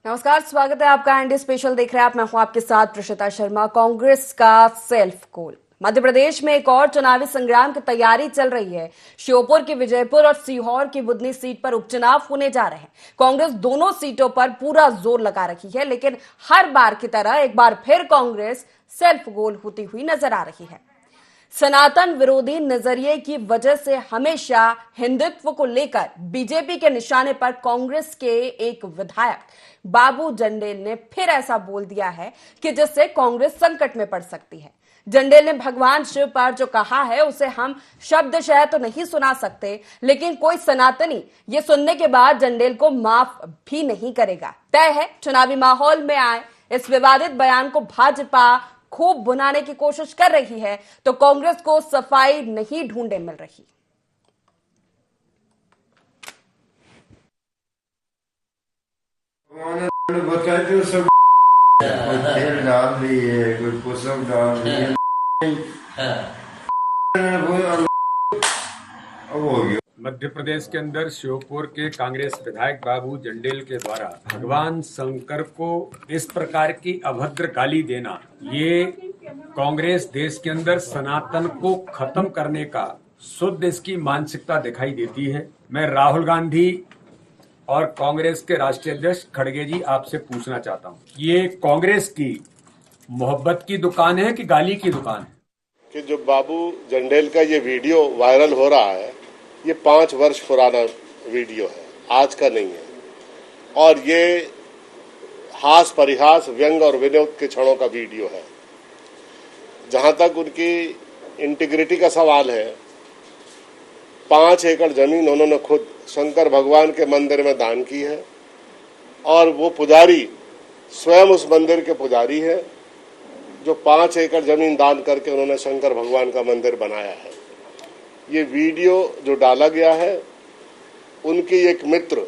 नमस्कार, स्वागत है आपका एनडी स्पेशल देख रहे हैं आप। मैं हूं आपके साथ प्रशिता शर्मा। कांग्रेस का सेल्फ गोल। मध्य प्रदेश में एक और चुनावी संग्राम की तैयारी चल रही है। श्योपुर की विजयपुर और सीहोर की बुधनी सीट पर उपचुनाव होने जा रहे हैं। कांग्रेस दोनों सीटों पर पूरा जोर लगा रही है, लेकिन हर बार की तरह एक बार फिर कांग्रेस सेल्फ गोल होती हुई नजर आ रही है। सनातन विरोधी नजरिए की वजह से हमेशा हिंदुत्व को लेकर बीजेपी के निशाने पर कांग्रेस के एक विधायक बाबू जंडेल ने फिर ऐसा बोल दिया है कि जिससे कांग्रेस संकट में पड़ सकती है। जंडेल ने भगवान शिव पर जो कहा है उसे हम शब्दशः तो नहीं सुना सकते, लेकिन कोई सनातनी ये सुनने के बाद जंडेल को माफ भी नहीं करेगा। तय है, चुनावी माहौल में आए इस विवादित बयान को भाजपा खूब बुनाने की कोशिश कर रही है, तो कांग्रेस को सफाई नहीं ढूंढे मिल रही। बताए सब कोई तेल डाल रही है, कोई पुस्तक डाल रही है। अब हो गया। मध्य प्रदेश के अंदर श्योपुर के कांग्रेस विधायक बाबू जंडेल के द्वारा भगवान शंकर को इस प्रकार की अभद्र गाली देना, ये कांग्रेस देश के अंदर सनातन को खत्म करने का शुद्ध इसकी मानसिकता दिखाई देती है। मैं राहुल गांधी और कांग्रेस के राष्ट्रीय अध्यक्ष खड़गे जी आपसे पूछना चाहता हूँ, ये कांग्रेस की मोहब्बत की दुकान है कि गाली की दुकान है? कि जो बाबू जंडेल का ये वीडियो वायरल हो रहा है, ये 5 वर्ष पुराना वीडियो है, आज का नहीं है। और ये हास परिहास, व्यंग और विनोद के क्षणों का वीडियो है। जहां तक उनकी इंटीग्रिटी का सवाल है, 5 एकड़ जमीन उन्होंने खुद शंकर भगवान के मंदिर में दान की है और वो पुजारी स्वयं उस मंदिर के पुजारी है जो 5 एकड़ जमीन दान करके उन्होंने शंकर भगवान का मंदिर बनाया है। ये वीडियो जो डाला गया है, उनकी एक मित्र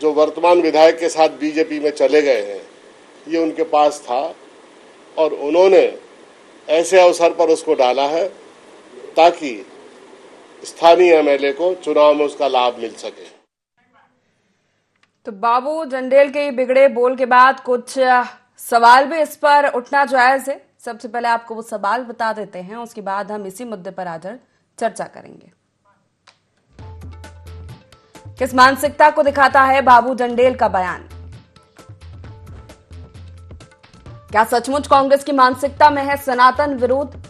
जो वर्तमान विधायक के साथ बीजेपी में चले गए हैं, ये उनके पास था और उन्होंने ऐसे अवसर पर उसको डाला है ताकि स्थानीय एमएलए को चुनाव में उसका लाभ मिल सके। तो बाबू जंडेल के बिगड़े बोल के बाद कुछ सवाल भी इस पर उठना जायज है। सबसे पहले आपको वो सवाल बता देते हैं, उसके बाद हम इसी मुद्दे पर आज चर्चा करेंगे। किस मानसिकता को दिखाता है बाबू जंडेल का बयान? क्या सचमुच कांग्रेस की मानसिकता में है सनातन विरोध?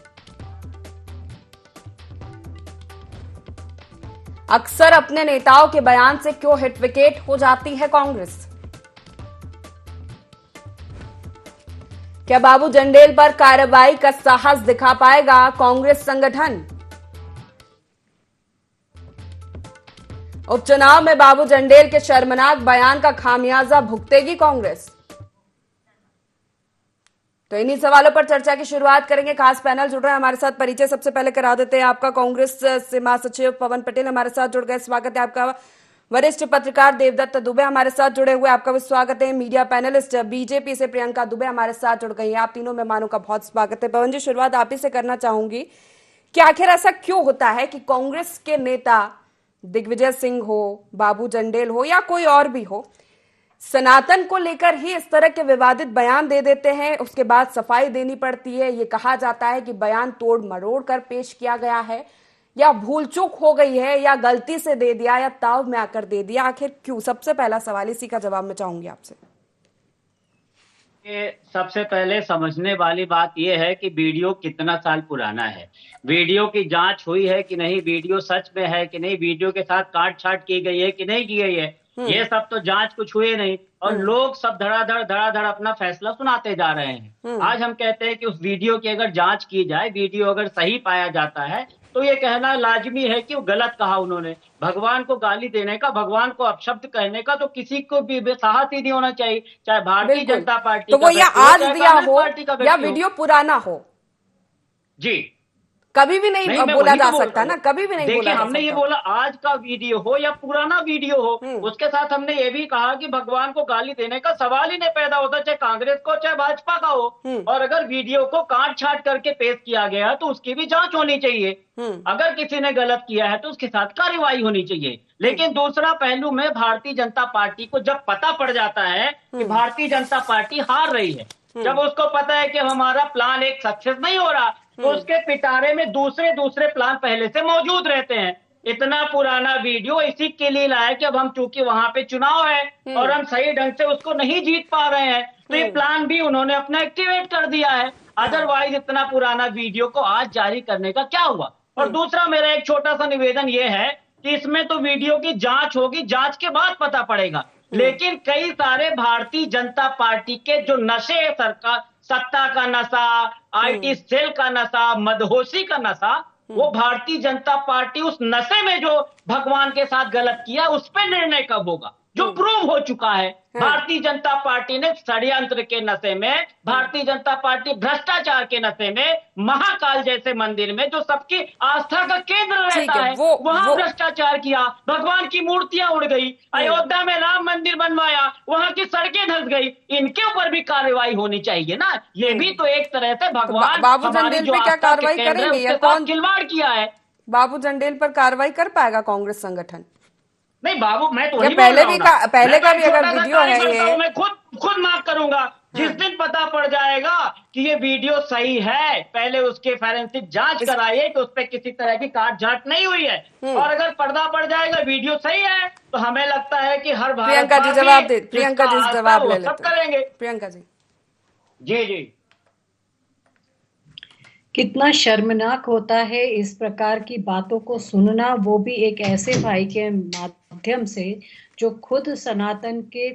अक्सर अपने नेताओं के बयान से क्यों हिट विकेट हो जाती है कांग्रेस? क्या बाबू जंडेल पर कार्रवाई का साहस दिखा पाएगा कांग्रेस संगठन? उपचुनाव में बाबू जंडेल के शर्मनाक बयान का खामियाजा भुगतेगी कांग्रेस? तो इन्हीं सवालों पर चर्चा की शुरुआत करेंगे। खास पैनल जुड़ रहा है हमारे साथ। परिचय सबसे पहले करा देते हैं आपका। कांग्रेस से महासचिव पवन पटेल हमारे साथ जुड़ गए, स्वागत है आपका। वरिष्ठ पत्रकार देवदत्त दुबे हमारे साथ जुड़े हुए, आपका भी स्वागत है। मीडिया पैनलिस्ट बीजेपी से प्रियंका दुबे हमारे साथ जुड़ गई हैं। आप तीनों मेहमानों का बहुत स्वागत है। पवन जी, शुरुआत आप ही से करना चाहूंगी कि आखिर ऐसा क्यों होता है कि कांग्रेस के नेता दिग्विजय सिंह हो, बाबू जंडेल हो या कोई और भी हो, सनातन को लेकर ही इस तरह के विवादित बयान दे देते हैं, उसके बाद सफाई देनी पड़ती है। ये कहा जाता है कि बयान तोड़ मरोड़ कर पेश किया गया है या भूल चूक हो गई है या गलती से दे दिया या ताव में आकर दे दिया। आखिर क्यों? सबसे पहला सवाल इसी का जवाब मैं चाहूंगी आपसे। सबसे पहले समझने वाली बात यह है कि वीडियो कितना साल पुराना है, वीडियो की जांच हुई है कि नहीं, वीडियो सच में है कि नहीं, वीडियो के साथ काट छाट की गई है कि नहीं की गई है, ये सब तो जांच कुछ हुए नहीं और लोग सब धड़ाधड़ अपना फैसला सुनाते जा रहे हैं। आज हम कहते हैं कि उस वीडियो की अगर जांच की जाए, वीडियो अगर सही पाया जाता है तो ये कहना लाजमी है कि वो गलत कहा उन्होंने। भगवान को गाली देने का, भगवान को अपशब्द कहने का तो किसी को भी साहस ही नहीं होना चाहिए, चाहे भारतीय जनता पार्टी तो वो या आज दिया हो या वीडियो वीडियो पुराना हो। जी, कभी भी नहीं मैं बोला वही जा तो बोल सकता रहा ना, हूँ। कभी भी नहीं बोला देखिए जा हमने ये सकता। बोला आज का वीडियो हो या पुराना वीडियो हो, उसके साथ हमने ये भी कहा कि भगवान को गाली देने का सवाल ही नहीं पैदा होता, चाहे कांग्रेस को चाहे भाजपा का हो। और अगर वीडियो को काट छाट करके पेश किया गया है तो उसकी भी जांच होनी चाहिए। अगर किसी ने गलत किया है तो उसके साथ कार्रवाई होनी चाहिए। लेकिन दूसरा पहलू में भारतीय जनता पार्टी को जब पता पड़ जाता है कि भारतीय जनता पार्टी हार रही है, जब उसको पता है कि हमारा प्लान एक सक्सेस नहीं हो रहा, तो उसके पिटारे में दूसरे प्लान पहले से मौजूद रहते हैं। इतना पुराना वीडियो इसी के लिए लाया कि अब हम चूंकि वहां पे चुनाव है और हम सही ढंग से उसको नहीं जीत पा रहे हैं, तो ये प्लान भी उन्होंने अपना एक्टिवेट कर दिया है। अदरवाइज इतना पुराना वीडियो को आज जारी करने का क्या हुआ। और दूसरा मेरा एक छोटा सा निवेदन ये है कि इसमें तो वीडियो की जांच होगी, जांच के बाद पता पड़ेगा। लेकिन कई सारे भारतीय जनता पार्टी के जो नशे है, सरकार सत्ता का नशा, आईटी सेल का नशा, मदहोशी का नशा, वो भारतीय जनता पार्टी उस नशे में जो भगवान के साथ गलत किया उस पर निर्णय कब होगा, जो प्रूव हो चुका है। भारतीय जनता पार्टी ने षड्यंत्र के नशे में, भारतीय जनता पार्टी भ्रष्टाचार के नशे में, महाकाल जैसे मंदिर में जो सबकी आस्था का केंद्र रहता है वहां भ्रष्टाचार किया, भगवान की मूर्तियां उड़ गई, अयोध्या में राम मंदिर बनवाया, वहां की सड़कें धंस गई। इनके ऊपर भी कार्रवाई होनी चाहिए ना। ये भी तो एक तरह से भगवान बाबू हमारी जंडेल जो पे क्या आस्था के कार्रवाई केंद्र है करेंगे या उसके साथ कौन? खिलवाड़ किया है। बाबू जंडेल पर कार्रवाई कर पाएगा कांग्रेस संगठन? नहीं बाबू, मैं तो या वही पहले बोल भी रहा हूँ ना। पहले का मैं भी अगर छोटा सा वीडियो है कार्यकर्ता ये, हूं, मैं खुद माफ करूंगा जिस दिन पता पड़ जाएगा कि ये वीडियो सही है। पहले उसके फॉरेंसिक जांच कराइए कि उस पर किसी तरह की काट छाट नहीं हुई है, और अगर पर्दा पड़ जाएगा वीडियो सही है तो हमें लगता है कि हर प्रियंका जी जवाब दे, प्रियंका जी जवाब ले लेते करेंगे। प्रियंका जी जी कितना शर्मनाक होता है इस प्रकार की बातों को सुनना, वो भी एक ऐसे भाई के माध्यम से जो खुद सनातन के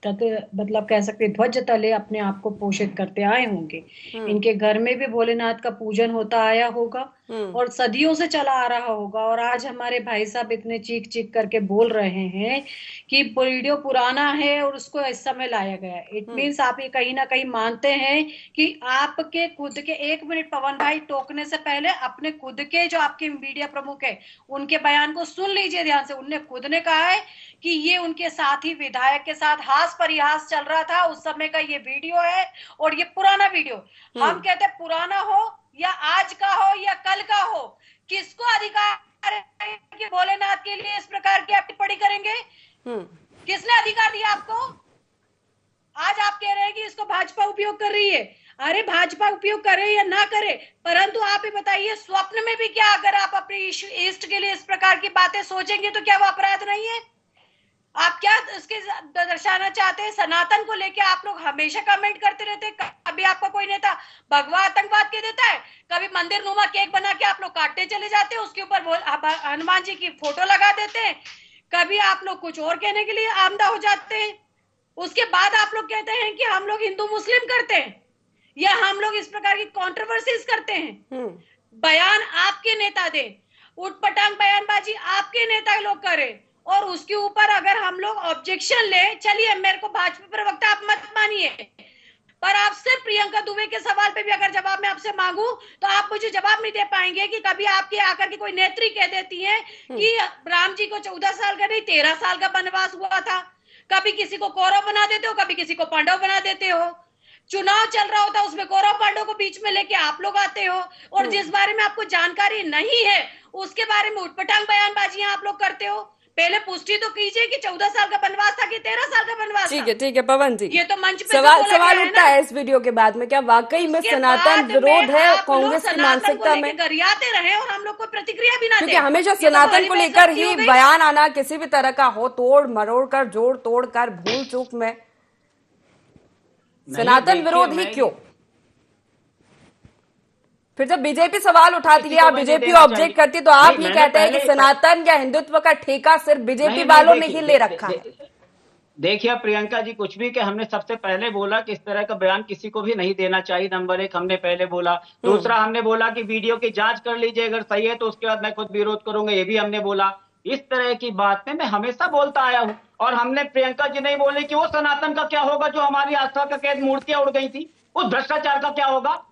मतलब कह सकते ध्वज तले अपने आप को पोषित करते आए होंगे। इनके घर में भी भोलेनाथ का पूजन होता आया होगा और सदियों से चला आ रहा होगा। और आज हमारे भाई साहब इतने चीख चीख करके बोल रहे हैं कि वीडियो पुराना है और उसको इस समय लाया गया है। इट मीन्स आप ये कहीं ना कहीं मानते हैं कि आपके खुद के, एक मिनट पवन भाई टोकने से पहले अपने खुद के जो आपके मीडिया प्रमुख है उनके बयान को सुन लीजिए ध्यान से। उनने खुद ने कहा है कि ये उनके साथी विधायक के साथ हास परिहास चल रहा था, उस समय का ये वीडियो है और ये पुराना वीडियो। हम कहते हैं पुराना हो या आज का हो या कल का हो, किसको अधिकार है कि भोलेनाथ के लिए इस प्रकार की आप टिप्पणी करेंगे? किसने अधिकार दिया आपको? आज आप कह रहे हैं कि इसको भाजपा उपयोग कर रही है। अरे भाजपा उपयोग करे या ना करे, परंतु आप ही बताइए स्वप्न में भी क्या अगर आप अपने इष्ट के लिए इस प्रकार की बातें सोचेंगे तो क्या वो अपराध नहीं है? आप क्या इसके दर्शाना चाहते हैं? सनातन को लेके आप लोग हमेशा कमेंट करते रहते हैं। कभी आपका कोई नेता भगवा आतंकवाद के देता है, कभी मंदिर नुमा केक बना के आप लोग काटते चले जाते हैं, उसके ऊपर हनुमान जी की फोटो लगा देते हैं, कभी आप लोग कुछ और कहने के लिए आमदा हो जाते हैं। उसके बाद आप लोग कहते हैं कि हम लोग हिंदू मुस्लिम करते हैं या हम लोग इस प्रकार की कंट्रोवर्सीज करते हैं। बयान आपके नेता दे, उटपटांग बयानबाजी आपके नेता लोग करें और उसके ऊपर अगर हम लोग ऑब्जेक्शन ले, चलिए मेरे को भाजपा प्रवक्ता आप मत मानिए, पर आप सिर्फ प्रियंका दुबे के सवाल पे भी अगर जवाब मैं आपसे मांगू तो आप मुझे जवाब नहीं दे पाएंगे कि कभी आपके आकर के कोई नेत्री कह देती है कि राम जी को 14 साल का नहीं 13 साल का वनवास हुआ था। कभी किसी को कौरव बना देते हो, कभी किसी को पांडव बना देते हो। चुनाव चल रहा होता है उसमें कौरव पांडव को बीच में लेके आप लोग आते हो, और जिस बारे में आपको जानकारी नहीं है उसके बारे में उटपटांग बयानबाजियां आप लोग करते हो। पहले पुष्टि तो कीजिए कि 14 साल का वनवास था कि 13 साल का वनवास था। ठीक है पवन जी, ये तो मंच पे सवाल उठता है इस वीडियो के बाद में, क्या वाकई में सनातन विरोध है कांग्रेस की मानसिकता में? गरियाते रहे और हम लोग को प्रतिक्रिया भी ना क्योंकि हमेशा सनातन को लेकर ही बयान आना किसी भी तरह का हो, तोड़ मरोड़ कर, जोड़ तोड़ कर, भूल चूक में सनातन विरोध ही क्यों? फिर जब बीजेपी सवाल उठाती है, आप बीजेपी ऑब्जेक्ट करती है, तो आप ये कहते हैं कि सनातन या हिंदुत्व का ठेका सिर्फ बीजेपी वालों ने ही ले रखा है। देखिए प्रियंका जी, कुछ भी कि हमने सबसे पहले बोला कि इस तरह का बयान किसी को भी नहीं देना चाहिए। नंबर 1 हमने पहले बोला। दूसरा हमने बोला कि वीडियो की जांच कर लीजिए, अगर सही है तो उसके बाद मैं खुद विरोध करूंगा, ये भी हमने बोला। इस तरह की बात में मैं हमेशा बोलता आया हूं। और हमने प्रियंका जी नहीं बोले कि वो सनातन का क्या होगा जो हमारी आस्था का कैद मूर्तियां उड़ गई थी, उस भ्रष्टाचार का क्या होगा।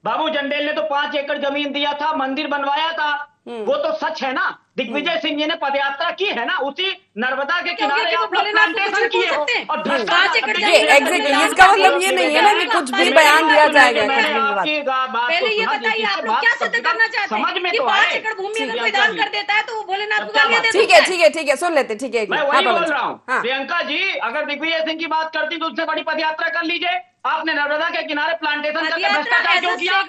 बाबू जंडेल ने तो 5 एकड़ जमीन दिया था, मंदिर बनवाया था, वो तो सच है ना। दिग्विजय सिंह जी ने पदयात्रा की है ना, उसी नर्मदा के किनारे आप लोग प्लांटेशन किए हो और एग्जैक्टली इसका मतलब ये नहीं है ना कि कुछ भी बयान दिया जाएगा। पहले ये बताइए आप लोग क्या सिद्ध करना चाहते हैं कि 5 एकड़ भूमि अगर कोई दान कर देता है तो वो भोलेनाथ को गालियां देता है? ठीक है सुन लेते, ठीक है। मैं वही बोल रहा हूँ प्रियंका जी, अगर दिग्विजय सिंह की बात करती तो उससे बड़ी पदयात्रा कर लीजिए। आपने नर्मदा के किनारे प्लांटेशन करके भ्रष्टाचार क्यों किया?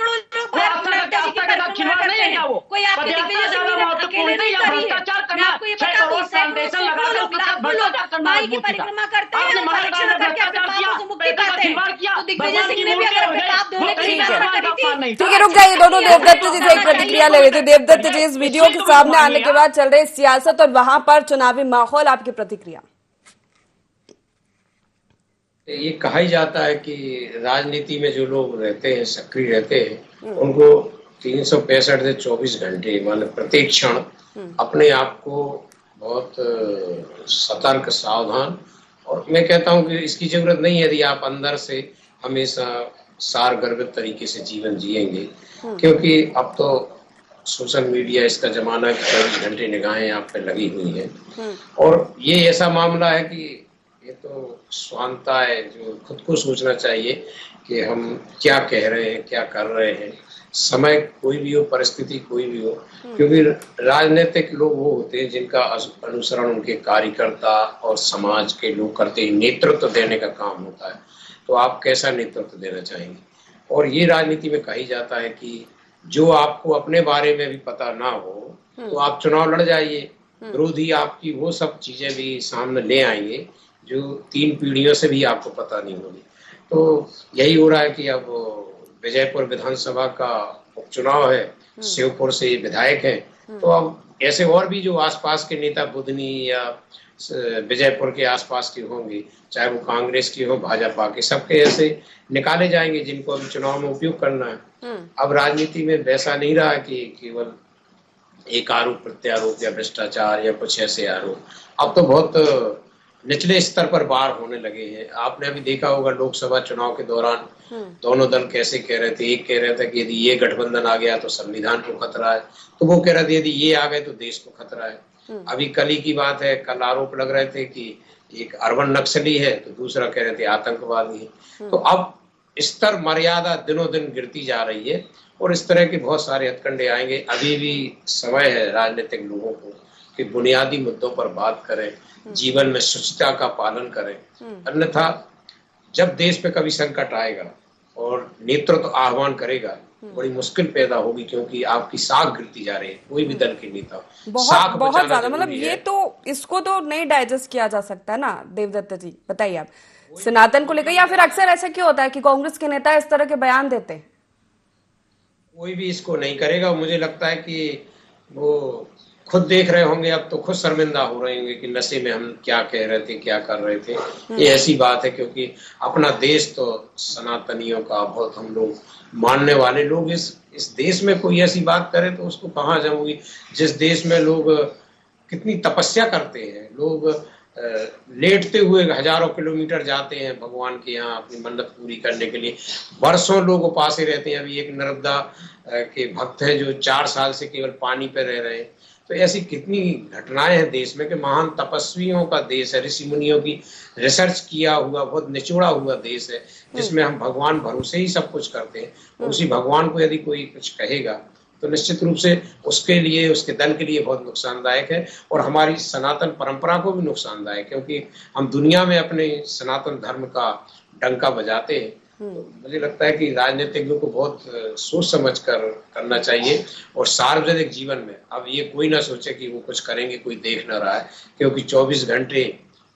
खिलवाड़ नहीं है क्या वो? पदयात्रा ज्यादा महत्वपूर्ण है या भ्रष्टाचार करना? 6 करोड़ प्लांटेशन लगाकर उसके साथ भ्रष्टाचार करना मजबूती था। आपने महाकाल में भ्रष्टाचार किया, पैसे का खिलवाड़ किया, भगवान की मूर्ति हो गई। ठीक है, रुक जाइए दोनों। देवदत्त जी से एक प्रतिक्रिया ले रहे थे। देवदत्त जी, इस वीडियो के सामने आने के बाद चल रहे सियासत और वहां पर चुनावी माहौल, आपकी प्रतिक्रिया? ये कहा ही जाता है कि राजनीति में जो लोग रहते हैं, सक्रिय रहते हैं, उनको 365 से 24 घंटे माने प्रत्येक क्षण अपने आप को बहुत सतर्क, सावधान, और मैं कहता हूं कि इसकी जरूरत नहीं है यदि आप अंदर से हमेशा सारगर्भित तरीके से जीवन जिएंगे, क्योंकि अब तो सोशल मीडिया इसका जमाना है कि 24 घंटे निगाहें आप पे लगी हुई हैं। और ये ऐसा मामला है कि ये तो स्वांतता है जो खुद को सोचना चाहिए कि हम क्या कह रहे हैं, क्या कर रहे हैं। समय कोई भी हो, परिस्थिति कोई भी हो, क्योंकि राजनीतिक लोग वो होते हैं जिनका अनुसरण उनके कार्यकर्ता और समाज के लोग करते हैं। नेतृत्व देने का काम होता है, तो आप कैसा नेतृत्व देना चाहेंगे? और ये राजनीति में कही जाता है कि जो आपको अपने बारे में भी पता ना हो तो आप चुनाव लड़ जाइए, विरोधी आपकी वो सब चीजें भी सामने ले आएंगे जो 3 पीढ़ियों से भी आपको पता नहीं होगी। तो यही हो रहा है कि अब विजयपुर विधानसभा का उपचुनाव है, श्योपुर से ये विधायक हैं, तो अब ऐसे और भी जो आसपास के नेता बुधनी या विजयपुर के आसपास के होंगे, चाहे वो कांग्रेस की हो, भाजपा के, सबके ऐसे निकाले जाएंगे जिनको अभी चुनाव में उपयोग करना है। अब राजनीति में वैसा नहीं रहा कि केवल एक आरोप प्रत्यारोप या भ्रष्टाचार या कुछ ऐसे आरोप, अब तो बहुत निचले स्तर पर वार होने लगे हैं। आपने अभी देखा होगा लोकसभा चुनाव के दौरान दोनों दल कैसे कह रहे थे। एक कह रहे थे कि यदि ये गठबंधन आ गया तो संविधान को खतरा है, तो वो कह रहे थे यदि ये आ गए तो देश को खतरा है। अभी कल ही की बात है, कल आरोप लग रहे थे कि एक अर्बन नक्सली है, तो दूसरा कह रहे थे आतंकवादी है। तो अब स्तर मर्यादा दिनों दिन गिरती जा रही है और इस तरह के बहुत सारे हथकंडे आएंगे। अभी भी समय है राजनीतिक लोगों को कि बुनियादी मुद्दों पर बात करें, जीवन में शुचिता का पालन करें, अन्यथा जब देश पे कभी संकट आएगा और नेतृत्व आह्वान करेगा, बड़ी मुश्किल पैदा होगी, क्योंकि आपकी साख गिरती जा रही है। कोई भी दल के नेता बहुत ज्यादा, मतलब ये तो इसको तो नहीं डाइजेस्ट किया जा सकता ना। देवदत्त जी बताइए आप, सनातन को लेकर, या फिर अक्सर ऐसा क्यों होता है कि कांग्रेस के नेता इस तरह के बयान देते हैं? कोई भी इसको नहीं करेगा। मुझे लगता है कि वो खुद देख रहे होंगे, अब तो खुद शर्मिंदा हो रहे होंगे कि नशे में हम क्या कह रहे थे, क्या कर रहे थे। ये ऐसी बात है क्योंकि अपना देश तो सनातनियों का बहुत हम लोग मानने वाले लोग, इस देश में कोई ऐसी बात करे तो उसको कहाँ जाऊंगी। जिस देश में लोग कितनी तपस्या करते हैं, लोग लेटते हुए हजारों किलोमीटर जाते हैं भगवान के यहाँ अपनी मन्नत पूरी करने के लिए, वर्षों लोग उपासे रहते हैं। अभी एक नर्मदा के भक्त हैं जो 4 साल से केवल पानी पे रह रहे हैं। तो ऐसी कितनी घटनाएं हैं देश में कि महान तपस्वियों का देश है, ऋषि मुनियों की रिसर्च किया हुआ बहुत निचोड़ा हुआ देश है, जिसमें हम भगवान भरोसे ही सब कुछ करते हैं। उसी भगवान को यदि कोई कुछ कहेगा तो निश्चित रूप से उसके लिए, उसके दल के लिए बहुत नुकसानदायक है और हमारी सनातन परंपरा को भी नुकसानदायक, क्योंकि हम दुनिया में अपने सनातन धर्म का डंका बजाते हैं। तो मुझे लगता है कि राजनीतिज्ञों को बहुत सोच समझ कर करना चाहिए और सार्वजनिक जीवन में अब ये कोई ना सोचे कि वो कुछ करेंगे, कोई देख ना रहा है, क्योंकि 24 घंटे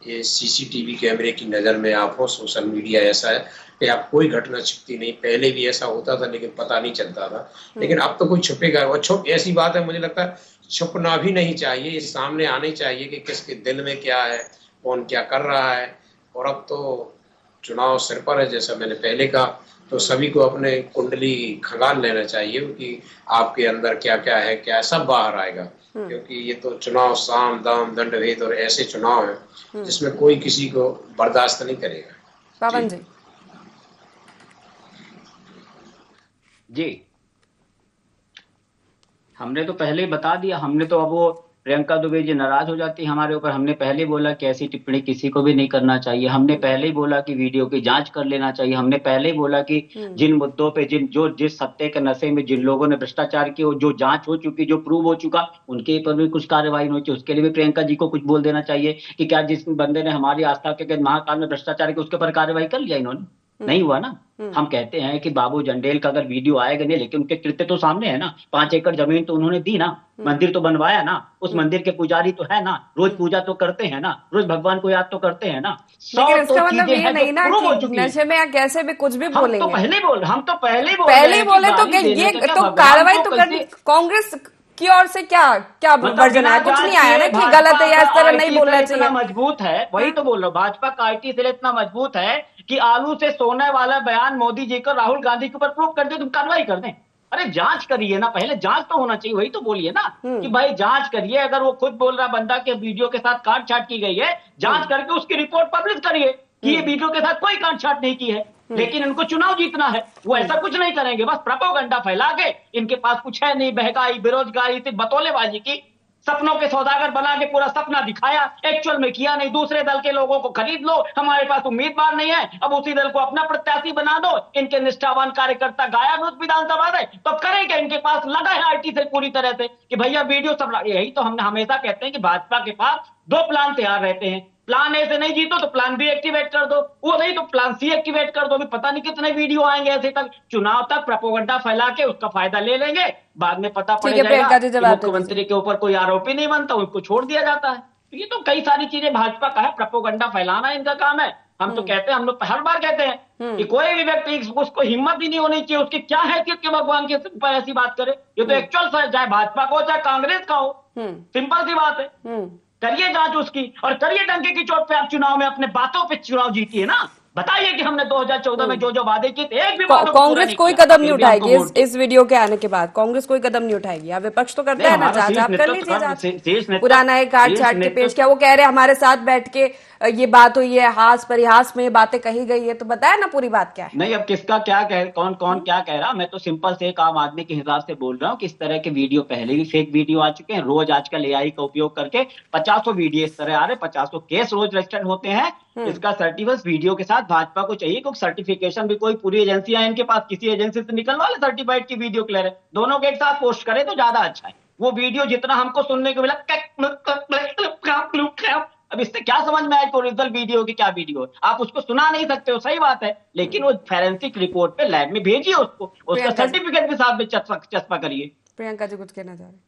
ये सीसीटीवी कैमरे की नजर में आप हो। सोशल मीडिया ऐसा है कि आप कोई घटना छिपती नहीं। पहले भी ऐसा होता था लेकिन पता नहीं चलता था, लेकिन अब तो कोई छुपेगा। और ऐसी बात है, मुझे लगता है छुपना भी नहीं चाहिए, ये सामने आनी चाहिए कि किसके दिल में क्या है, कौन क्या कर रहा है। और अब तो चुनाव सिर पर है, जैसा मैंने पहले कहा, तो सभी को अपने कुंडली खंगाल लेना चाहिए कि आपके अंदर क्या क्या है, क्या सब बाहर आएगा। क्योंकि ये तो चुनाव साम दाम दंड भेद और ऐसे चुनाव है जिसमें कोई किसी को बर्दाश्त नहीं करेगा। पावन जी, जी, हमने तो पहले ही बता दिया। हमने तो, अब वो प्रियंका दुबे जी नाराज हो जाती है हमारे ऊपर, हमने पहले ही बोला कि ऐसी टिप्पणी किसी को भी नहीं करना चाहिए। हमने पहले ही बोला कि वीडियो की जांच कर लेना चाहिए। हमने पहले ही बोला कि जिन मुद्दों पे, जिस सत्ते के नशे में जिन लोगों ने भ्रष्टाचार की, जो जांच हो चुकी, जो प्रूव हो चुका, उनके ऊपर भी कुछ कार्रवाई होनी चाहिए। उसके लिए भी प्रियंका जी को कुछ बोल देना चाहिए कि क्या जिस बंदे ने हमारी आस्था के महाकाल में भ्रष्टाचार किया उसके ऊपर कार्रवाई कर लिया इन्होंने? नहीं हुआ ना। हम कहते हैं कि बाबू जंडेल का अगर वीडियो आएगा नहीं, लेकिन उनके कृत्य तो सामने है ना। 5 एकड़ जमीन तो उन्होंने दी ना, मंदिर तो बनवाया ना, उस मंदिर के पुजारी तो है ना, रोज पूजा तो करते हैं ना, रोज भगवान को याद तो करते हैं ना। लेकिन तो इसका मतलब चीजें ये हैं नहीं जो ना प्रूव हो कि चुकी हैं। नशे में या कैसे भी कुछ भी हम तो बोलेंगे। पहले ही बोल पहले ही बोले तो क्या ये तो कार्रवाई तो करनी कांग्रेस की ओर से क्या क्या वर्जन है? कुछ नहीं आया ना कि गलत है या इस तरह नहीं बोलना चाहिए। इतना मजबूत है, वही तो बोल रहा हूँ, भाजपा का आईटी सेल इतना मजबूत है कि आलू से सोने वाला बयान मोदी जी को राहुल गांधी के ऊपर प्रूव कर दे, तुम कार्रवाई कर दें। अरे जांच करिए ना, पहले जांच तो होना चाहिए, वही तो बोलिए ना कि भाई जांच करिए। अगर वो खुद बोल रहा बंदा के वीडियो के साथ काट छाट की गई है, जांच करके उसकी रिपोर्ट पब्लिश करिए कि ये वीडियो के साथ कोई काट छाट नहीं की है। लेकिन इनको चुनाव जीतना है, वो ऐसा कुछ नहीं करेंगे, बस प्रोपेगेंडा फैला के। इनके पास कुछ है नहीं, महंगाई, बेरोजगारी, सिर्फ बतौलेबाजी की, सपनों के सौदागर बना के पूरा सपना दिखाया, एक्चुअल में किया नहीं। दूसरे दल के लोगों को खरीद लो, हमारे पास उम्मीदवार नहीं है, अब उसी दल को अपना प्रत्याशी बना दो। इनके निष्ठावान कार्यकर्ता गायब उस विधानसभा से, तो करेंगे। इनके पास लगा है आईटी से पूरी तरह से कि भैया वीडियो सब। यही तो हमने हमेशा कहते हैं कि भाजपा के पास 2 प्लान तैयार रहते हैं। प्लान ए से नहीं जीतो तो प्लान बी एक्टिवेट कर दो, वो नहीं तो प्लान सी एक्टिवेट कर दो। अभी पता नहीं कितने वीडियो आएंगे ऐसे तक, चुनाव तक प्रोपेगेंडा फैला के उसका फायदा ले लेंगे। बाद में पता पड़ जाएगा कि मुख्यमंत्री के ऊपर कोई आरोपी नहीं बनता, उसको छोड़ दिया जाता है। ये तो कई सारी चीजें भाजपा का है, प्रोपेगेंडा फैलाना इनका काम है। हम तो कहते हैं, हम लोग हर बार कहते हैं कि कोई भी व्यक्ति, उसको हिम्मत ही नहीं होनी चाहिए, उसकी क्या हैसियत कि भगवान के ऊपर ऐसी बात करे। ये तो एक्चुअल, चाहे भाजपा का हो चाहे कांग्रेस का हो, सिंपल सी बात है। करिए जांच उसकी, और करिए डंके की चोट पे आप चुनाव में अपने बातों पे चुनाव जीतिए ना। बताइए कि हमने 2014 में जो जो वादे किए थे, एक भी वादा कांग्रेस कोई कदम नहीं उठाएगी इस वीडियो के आने के बाद। कांग्रेस कोई कदम नहीं उठाएगी। आप विपक्ष तो करते हैं ना जांच, आप कर लीजिए जांच। पुराना है काट छाट के पेश किया, वो कह रहे हैं हमारे साथ बैठ के ये बात हुई है, हास परिहास में ये बातें कही गई है, तो बताया ना पूरी बात क्या है। नहीं, अब किसका क्या कह, कौन कौन क्या कह रहा, मैं तो सिंपल से एक आम आदमी के हिसाब से बोल रहा हूँ कि इस तरह के वीडियो पहले भी फेक वीडियो आ चुके हैं। रोज आजकल एआई का उपयोग करके 50 वीडियो इस तरह आ रहे, 50 केस रोज रजिस्टर्ड होते हैं। इसका सर्टिफिकेट वीडियो के साथ भाजपा को चाहिए, क्योंकि सर्टिफिकेशन भी कोई पूरी एजेंसियां इनके पास, किसी एजेंसी से निकलवा ले सर्टिफाइड की वीडियो क्लियर है, दोनों के एक साथ पोस्ट करे तो ज्यादा अच्छा है। वो वीडियो जितना हमको सुनने को मिला, अब इससे क्या समझ में आए ओरिजिनल वीडियो की क्या वीडियो है? आप उसको सुना नहीं सकते हो, सही बात है, लेकिन वो फोरेंसिक रिपोर्ट पे लैब में भेजिए उसको, उसका सर्टिफिकेट भी साथ में चस्पा करिए। प्रियंका जी कुछ कहना चाह रहे हैं?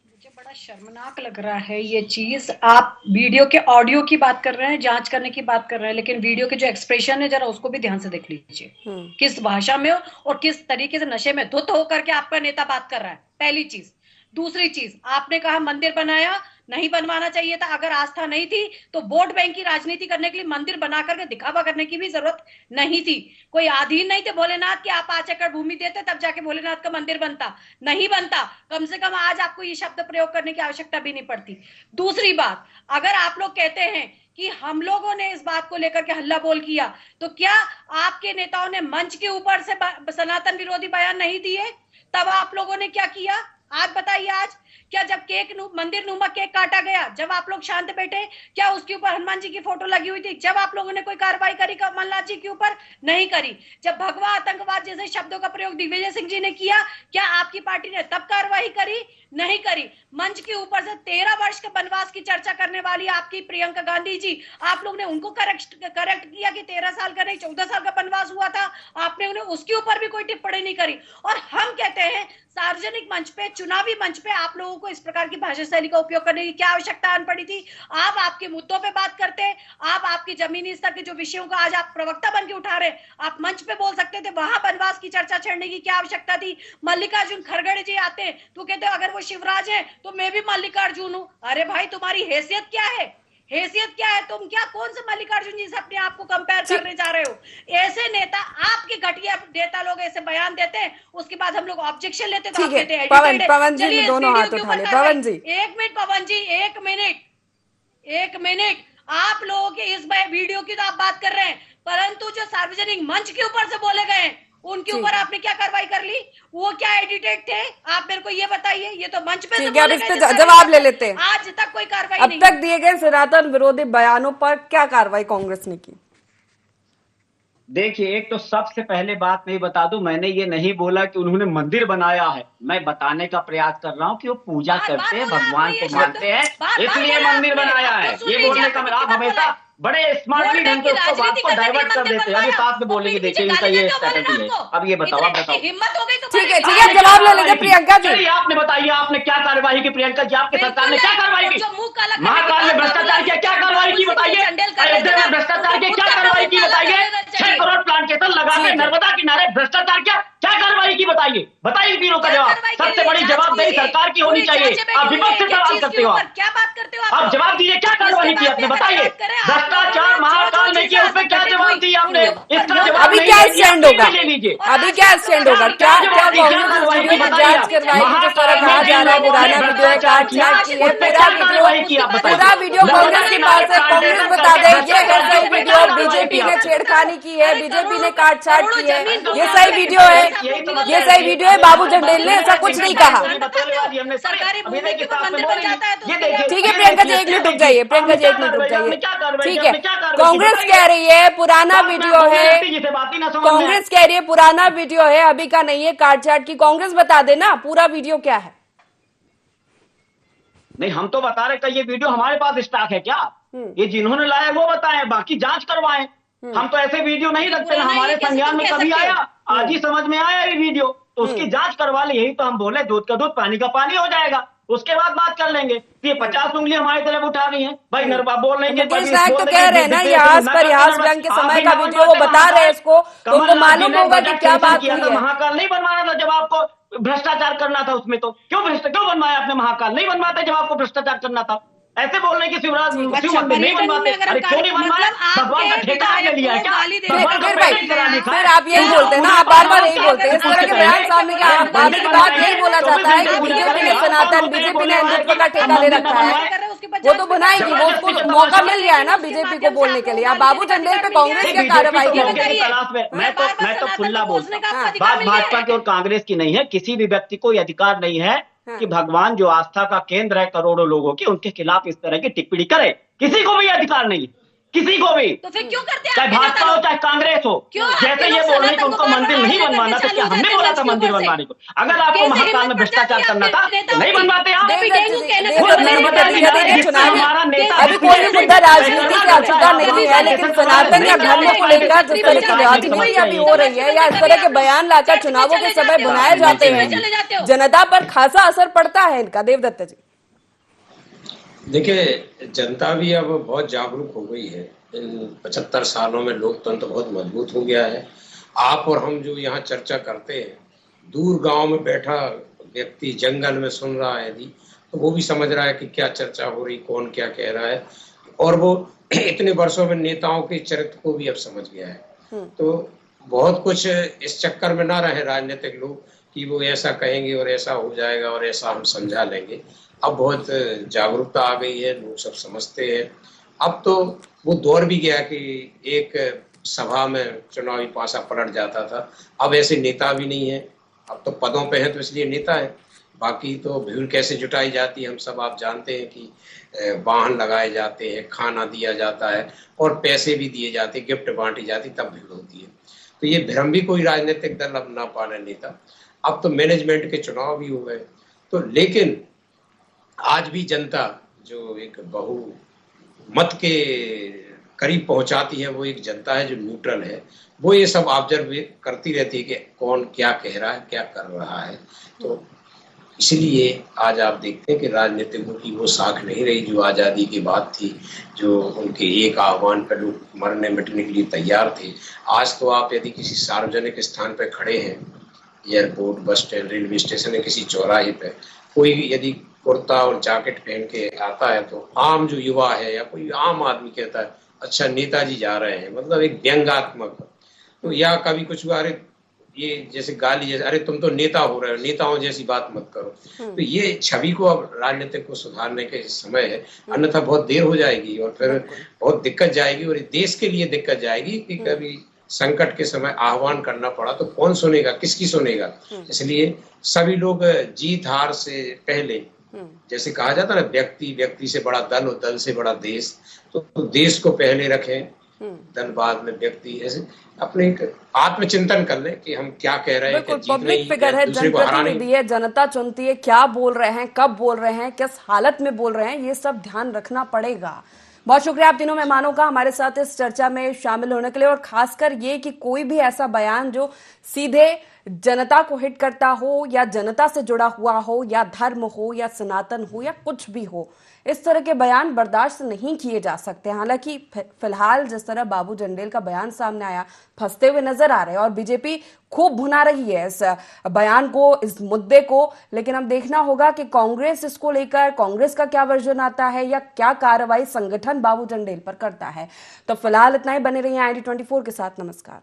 मुझे बड़ा शर्मनाक लग रहा है ये चीज। आप वीडियो के ऑडियो की बात कर रहे हैं, जांच करने की बात कर रहे हैं, लेकिन वीडियो के जो एक्सप्रेशन है जरा उसको भी ध्यान से देख लीजिए, किस भाषा में हो और किस तरीके से नशे में धुत होकर के आपका नेता बात कर रहा है, पहली चीज। दूसरी चीज, आपने कहा मंदिर बनाया, नहीं बनवाना चाहिए था। अगर आस्था नहीं थी तो वोट बैंक की राजनीति करने के लिए मंदिर बना करके दिखावा करने की भी जरूरत नहीं थी। कोई अधीन नहीं थे भोलेनाथ कि आप 5 एकड़ भूमि देते तब जाके भोलेनाथ का मंदिर बनता, नहीं बनता। कम से कम आज आपको ये शब्द प्रयोग करने की आवश्यकता भी नहीं पड़ती। दूसरी बात, अगर आप लोग कहते हैं कि हम लोगों ने इस बात को लेकर के हल्ला बोल किया, तो क्या आपके नेताओं ने मंच के ऊपर से सनातन विरोधी बयान नहीं दिए? तब आप लोगों ने क्या किया आज बताइए। आज क्या जब मंदिर नुमा केक काटा गया, जब आप लोग शांत बैठे, क्या उसके ऊपर हनुमान जी की फोटो लगी हुई थी? जब आप लोगों ने कोई कार्रवाई करी कमलनाथ जी के ऊपर? नहीं करी। जब भगवा आतंकवाद जैसे शब्दों का प्रयोग दिग्विजय सिंह जी ने किया, क्या आपकी पार्टी ने तब कार्रवाई करी? नहीं करी। मंच के ऊपर से 13 वर्ष के वनवास की चर्चा करने वाली आपकी प्रियंका गांधी जी, आप लोग ने उनको करेक्ट किया कि 13 साल का नहीं 14 साल का वनवास हुआ था, आपने उन्हें उसके ऊपर भी कोई टिप्पणी नहीं करी। और हम कहते हैं सार्वजनिक मंच पे, चुनावी मंच पे आप लोगों को इस प्रकार की भाषा शैली का उपयोग करने की क्या आवश्यकता आन पड़ी थी? आप आपके मुद्दों पे बात करते, आप आपकी जमीनी स्तर के जो विषयों का आज आप प्रवक्ता बन के उठा रहे, आप मंच पे बोल सकते थे। वहां वनवास की चर्चा छेड़ने की क्या आवश्यकता थी? मल्लिकार्जुन खड़गे जी आते तो कहते अगर वो शिवराज है तो मैं भी मल्लिकार्जुन हूं। अरे भाई, तुम्हारी हैसियत क्या है? हैसियत क्या है? तुम क्या कौन से मल्लिकार्जुन जी से अपने आप को कंपेयर करने जा रहे हो? ऐसे नेता, आपके घटिया नेता लोग ऐसे बयान देते हैं, उसके बाद हम लोग ऑब्जेक्शन लेते तो आप कहते हैं पवन जी दोनों हाथ उठा ले। पवन जी एक मिनट, पवन जी एक मिनट, आप लोगों के इस वीडियो की तो आप बात कर रहे हैं, परंतु जो सार्वजनिक मंच के ऊपर से बोले गए उनके ऊपर आपने क्या कार्रवाई कर ली? वो क्या एडिटेड थे? आप मेरे को ये बताइए। ये तो मंच पे ठीक है, अब इस पे जवाब ले लेते हैं। आज तक कोई कार्रवाई अब नहीं। तक दिए गए सनातन विरोधी बयानों पर क्या कार्रवाई कांग्रेस ने की? देखिए, एक तो सबसे पहले बात मैं बता दूं, मैंने ये नहीं बोला कि उन्होंने मंदिर बनाया है। मैं बताने का प्रयास कर रहा हूं कि वो पूजा करते हैं, भगवान को मानते हैं, इसलिए मंदिर बनाया है। ये बोलने का आप हमेशा बड़े स्मार्टली ढंग से उसको बात को डाइवर्ट कर देते हैं। अभी साथ में बोलेंगे, देखिए इनका ये स्ट्रैटेजी है। अब ये बताओ, आप बताओ। हिम्मत हो गई तो ठीक है, जवाब ले लीजिए प्रियंका जी। चलिए, आपने बताइए, आपने क्या कार्रवाई की? प्रियंका जी, आपकी सरकार ने क्या कार्रवाई की? महाकाल में भ्रष्टाचार किया, क्या कार्रवाई की बताइए? अयोध्या में भ्रष्टाचार किया, क्या कार्रवाई की बताइए? 6 करोड़ प्लांटेशन लगा के नर्मदा किनारे भ्रष्टाचार किया, क्या कार्रवाई की बताइए? बताइए तीनों का जवाब। सबसे बड़ी जवाबदेही सरकार की होनी चाहिए। आप विपक्ष से सवाल करते हो, क्या बात करते हो आप जवाब दीजिए, क्या कार्रवाई की आपने बताइए? भ्रष्टाचार महाकाल में किया, उसमें क्या जवाब दिया आपने? इसका जवाब अभी क्या स्टैंड होगा? अभी क्या स्टैंड होगा? क्या कांग्रेस की जांच करवाएगी? जिस तरह कहा जा रहा है पुराना वीडियो है, काटछाट की है, पूरा वीडियो कांग्रेस के पास है। कांग्रेस बता दे ये है सही वीडियो, बीजेपी ने छेड़खानी की है, बीजेपी ने काटछाट की है, ये सही वीडियो है, ये सही वीडियो है। बाबू जंडेल ने ऐसा कुछ नहीं कहा। ठीक है प्रियंका जी, 1 मिनट रुक जाइए। प्रियंका जी 1 मिनट रुक जाइए। ठीक है, कांग्रेस कह रही है पुराना वीडियो है, कांग्रेस कह रही है पुराना वीडियो है, अभी का नहीं है काटछाट की। कांग्रेस बता देना पूरा वीडियो क्या है। नहीं, हम तो बता रहे कि ये वीडियो हमारे पास स्टॉक है क्या? ये जिन्होंने लाया वो बताएं, बाकी जांच करवाएं। हम तो ऐसे वीडियो नहीं रखते, हमारे संज्ञान में कभी आया, आज ही समझ में आया ये वीडियो, तो उसकी जांच करवा ले। यही तो हम बोले, दूध का दूध पानी का पानी हो जाएगा, उसके बाद बात कर लेंगे। ये 50 उंगली हमारी तरफ उठा रही है भाई, नरबा बोल रहे हैं तो कह रहे हैं ना यहाज पर यहाज व्यंग के समय का वीडियो वो बता रहे हैं इसको, तो उनको मालूम होगा कि क्या बात हुई है। महाकाल नहीं बनवाना था जब आपको भ्रष्टाचार करना था, उसमें तो क्यों बनवाया आपने? महाकाल नहीं बनवाते जब आपको भ्रष्टाचार करना था। ऐसे बोल रहे कि शिव मंदिर नहीं बनवाते। अरे क्यों नहीं बनवाया? भगवान का ठेका आपने लिया है क्या? फिर आप यही बोलते हैं ना, आप बार बार यही बोलते हैं। इस तरह के बयान सामने के आने के बाद यही बोला जाता है कि बीजेपी ने सनातन, बीजेपी ने हिंदुत्व का ठेका ले रखा है। वो तो बनाएगी, वो उसको मौका मिल गया है ना बीजेपी को बोलने के लिए। आप बाबू जंडेल पे कांग्रेस की कार्रवाई करेंगे? मैं तो खुला बोलता हूँ, बात भाजपा की और कांग्रेस की नहीं है। किसी भी व्यक्ति को अधिकार नहीं है कि भगवान जो आस्था का केंद्र है करोड़ों लोगों की, उनके खिलाफ इस तरह की टिप्पणी करे। किसी को भी अधिकार नहीं, किसी को भी, तो फिर क्यों करते हैं? चाहे भाजपा हो चाहे कांग्रेस हो। जैसे ये बोल रहे हैं कि उनको मंदिर नहीं बनवाना, तो क्या हमने बोला था मंदिर बनवाने को? अगर आपको महाकाल में भ्रष्टाचार करना था तो नहीं बनवाते आप। अभी कोई भी मुद्दा राजनीति से अछूता नहीं है, लेकिन सनातन या धर्म को लेकर जिस तरह की राजनीति अभी हो रही है या इस तरह के बयान लाकर चुनावों के समय बुलाए जाते हैं, जनता पर खासा असर पड़ता है इनका। देवदत्त जी देखिए, जनता भी अब बहुत जागरूक हो गई है। इन 75 सालों में लोकतंत्र बहुत मजबूत हो गया है। आप और हम जो यहाँ चर्चा करते हैं, दूर गांव में बैठा व्यक्ति जंगल में सुन रहा है यदि, तो वो भी समझ रहा है कि क्या चर्चा हो रही, कौन क्या कह रहा है, और वो इतने वर्षों में नेताओं के चरित्र को भी अब समझ गया है। तो बहुत कुछ इस चक्कर में ना रहे राजनीतिक लोग कि वो ऐसा कहेंगे और ऐसा हो जाएगा और ऐसा हम समझा लेंगे। अब बहुत जागरूकता आ गई है, लोग सब समझते हैं। अब तो वो दौर भी गया कि एक सभा में चुनावी पासा पलट जाता था। अब ऐसे नेता भी नहीं है, अब तो पदों पे हैं तो इसलिए नेता है। बाकी तो भीड़ कैसे जुटाई जाती है हम सब आप जानते हैं कि वाहन लगाए जाते हैं, खाना दिया जाता है और पैसे भी दिए जाते हैं, गिफ्ट बांटी जाती, तब भीड़ होती है। तो ये भ्रम भी कोई राजनीतिक दल अब ना पाने नेता। अब तो मैनेजमेंट के चुनाव भी हो गए। तो लेकिन आज भी जनता जो एक बहुमत के करीब पहुंचाती है, वो एक जनता है जो न्यूट्रल है। वो ये सब ऑब्जर्व करती रहती है कि कौन क्या कह रहा है, क्या कर रहा है। तो इसलिए आज आप देखते हैं कि राजनीतिकों की वो साख नहीं रही जो आज़ादी की बात थी, जो उनके एक आह्वान पर लोग मरने मिटने के लिए तैयार थे। आज तो आप यदि किसी सार्वजनिक स्थान पर खड़े हैं, airport, bus stand, railway station या किसी चौराहे पे, कोई यदि कुर्ता और जैकेट पहन के आता है तो आम जो युवा है या कोई आम आदमी कहता है अच्छा नेताजी जा रहे हैं, मतलब एक व्यंग्यात्मक। तो या कभी कुछ हुआ, अरे ये जैसे गाली, जैसे अरे तुम तो नेता हो रहे हो, नेताओं जैसी बात मत करो। तो ये छवि को अब राजनीतिक को सुधारने के समय है, अन्यथा बहुत देर हो जाएगी और फिर बहुत दिक्कत जाएगी और देश के लिए दिक्कत जाएगी कि कभी संकट के समय आह्वान करना पड़ा तो कौन सुनेगा, किसकी सुनेगा। इसलिए सभी लोग जीत हार से पहले, जैसे कहा जाता है ना, व्यक्ति से बड़ा दल और दल से बड़ा देश, तो देश को पहले रखें, दल बाद में व्यक्ति। ऐसे अपने एक आत्मचिंतन कर लें कि हम क्या कह रहे हैं, क्या जीत पब्लिक नहीं फिगर है, दूसरे को हराने। जनप्रतिनिधि है, जनता चुनती है, क्या बोल रहे हैं, कब बोल रहे हैं, किस हालत में बोल रहे हैं, ये सब ध्यान रखना पड़ेगा। बहुत शुक्रिया आप तीनों मेहमानों का हमारे साथ इस चर्चा में शामिल होने के लिए, और खासकर ये कि कोई भी ऐसा बयान जो सीधे जनता को हिट करता हो या जनता से जुड़ा हुआ हो या धर्म हो या सनातन हो या कुछ भी हो, इस तरह के बयान बर्दाश्त नहीं किए जा सकते। हालांकि फिलहाल जिस तरह बाबू जंडेल का बयान सामने आया, फंसते हुए नजर आ रहे हैं और बीजेपी खूब भुना रही है इस बयान को, इस मुद्दे को। लेकिन अब देखना होगा कि कांग्रेस इसको लेकर, कांग्रेस का क्या वर्जन आता है या क्या कार्रवाई संगठन बाबू जंडेल पर करता है। तो फिलहाल इतना ही, बने रहिए ID24 के साथ। नमस्कार।